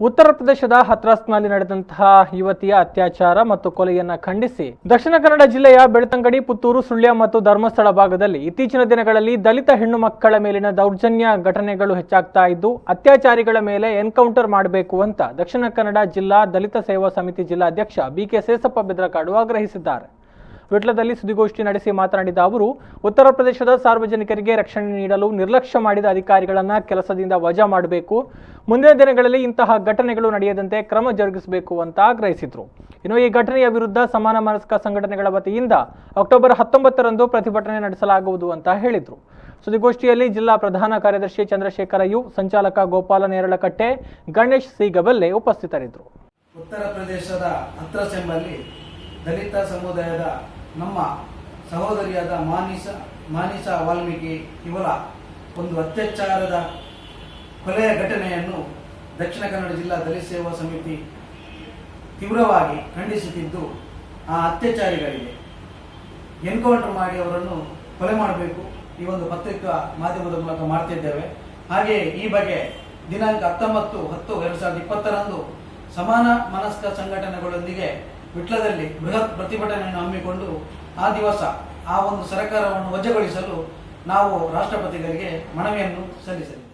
ಉತ್ತರ ಪ್ರದೇಶದ ಹತ್ರಾಸ್ನಲ್ಲಿ ನಡೆದಂತಹ ಯುವತಿಯ ಅತ್ಯಾಚಾರ ಮತ್ತು ಕೊಲೆಯನ್ನು ಖಂಡಿಸಿ ದಕ್ಷಿಣ ಕನ್ನಡ ಜಿಲ್ಲೆಯ ಬೆಳ್ತಂಗಡಿ, ಪುತ್ತೂರು, ಸುಳ್ಯ ಮತ್ತು ಧರ್ಮಸ್ಥಳ ಭಾಗದಲ್ಲಿ ಇತ್ತೀಚಿನ ದಿನಗಳಲ್ಲಿ ದಲಿತ ಹೆಣ್ಣು ಮಕ್ಕಳ ಮೇಲಿನ ದೌರ್ಜನ್ಯ ಘಟನೆಗಳು ಹೆಚ್ಚಾಗ್ತಾ ಇದ್ದು, ಅತ್ಯಾಚಾರಿಗಳ ಮೇಲೆ ಎನ್ಕೌಂಟರ್ ಮಾಡಬೇಕು ಅಂತ ದಕ್ಷಿಣ ಕನ್ನಡ ಜಿಲ್ಲಾ ದಲಿತ ಸೇವಾ ಸಮಿತಿ ಜಿಲ್ಲಾ ಅಧ್ಯಕ್ಷ ಬಿಕೆ ಸೇಸಪ್ಪ ಬೆದ್ರಕಾಡು ಆಗ್ರಹಿಸಿದ್ದಾರೆ. ವಿಟ್ಲದಲ್ಲಿ ಸುದ್ದಿಗೋಷ್ಠಿ ನಡೆಸಿ ಮಾತನಾಡಿದ ಅವರು, ಉತ್ತರ ಪ್ರದೇಶದ ಸಾರ್ವಜನಿಕರಿಗೆ ರಕ್ಷಣೆ ನೀಡಲು ನಿರ್ಲಕ್ಷ್ಯ ಮಾಡಿದ ಅಧಿಕಾರಿಗಳನ್ನು ಕೆಲಸದಿಂದ ವಜಾ ಮಾಡಬೇಕು. ಮುಂದಿನ ದಿನಗಳಲ್ಲಿ ಇಂತಹ ಘಟನೆಗಳು ನಡೆಯದಂತೆ ಕ್ರಮ ಜರುಗಿಸಬೇಕು ಅಂತ ಆಗ್ರಹಿಸಿದರು. ಇನ್ನು ಈ ಘಟನೆಯ ವಿರುದ್ಧ ಸಮಾನ ಮನಸ್ಕ ಸಂಘಟನೆಗಳ ವತಿಯಿಂದ ಅಕ್ಟೋಬರ್ 19ರಂದು ಪ್ರತಿಭಟನೆ ನಡೆಸಲಾಗುವುದು ಅಂತ ಹೇಳಿದರು. ಸುದ್ದಿಗೋಷ್ಠಿಯಲ್ಲಿ ಜಿಲ್ಲಾ ಪ್ರಧಾನ ಕಾರ್ಯದರ್ಶಿ ಚಂದ್ರಶೇಖರ ಯು, ಸಂಚಾಲಕ ಗೋಪಾಲ ನೇರಳಕಟ್ಟೆ, ಗಣೇಶ್ ಸಿಗಬಲ್ಲೆ ಉಪಸ್ಥಿತರಿದ್ದರು. ಉತ್ತರ ಪ್ರದೇಶದ ಹತ್ರಾಸ್ ಎಂಬಲ್ಲಿ ದಲಿತ ಸಮುದಾಯದ ನಮ್ಮ ಸಹೋದರಿಯಾದ ಮಾನಿಸಾ ವಾಲ್ಮೀಕಿ ಇವರ ಒಂದು ಅತ್ಯಾಚಾರದ ಕೊಲೆಯ ಘಟನೆಯನ್ನು ದಕ್ಷಿಣ ಕನ್ನಡ ಜಿಲ್ಲಾ ದಲಿತ ಸೇವಾ ಸಮಿತಿ ತೀವ್ರವಾಗಿ ಖಂಡಿಸುತ್ತಿದ್ದು, ಆ ಅತ್ಯಾಚಾರಿಗಳಿಗೆ ಎನ್ಕೌಂಟರ್ ಮಾಡಿ ಅವರನ್ನು ಕೊಲೆ ಮಾಡಬೇಕು. ಈ ಒಂದು ಪತ್ರಿಕಾ ಮಾಧ್ಯಮದ ಮೂಲಕ ಮಾಡ್ತಿದ್ದೇವೆ. ಹಾಗೆಯೇ ಈ ಬಗ್ಗೆ ದಿನಾಂಕ 19/10/2020ರಂದು ಸಮಾನ ಮನಸ್ಕ ಸಂಘಟನೆಗಳೊಂದಿಗೆ ವಿಟ್ಲದಲ್ಲಿ ಬೃಹತ್ ಪ್ರತಿಭಟನೆಯನ್ನು ಹಮ್ಮಿಕೊಂಡು ಆ ದಿವಸ ಆ ಒಂದು ಸರ್ಕಾರವನ್ನು ವಜಾಗೊಳಿಸಲು ನಾವು ರಾಷ್ಟ್ರಪತಿಗಳಿಗೆ ಮನವಿಯನ್ನು ಸಲ್ಲಿಸಿದ್ದೇವೆ.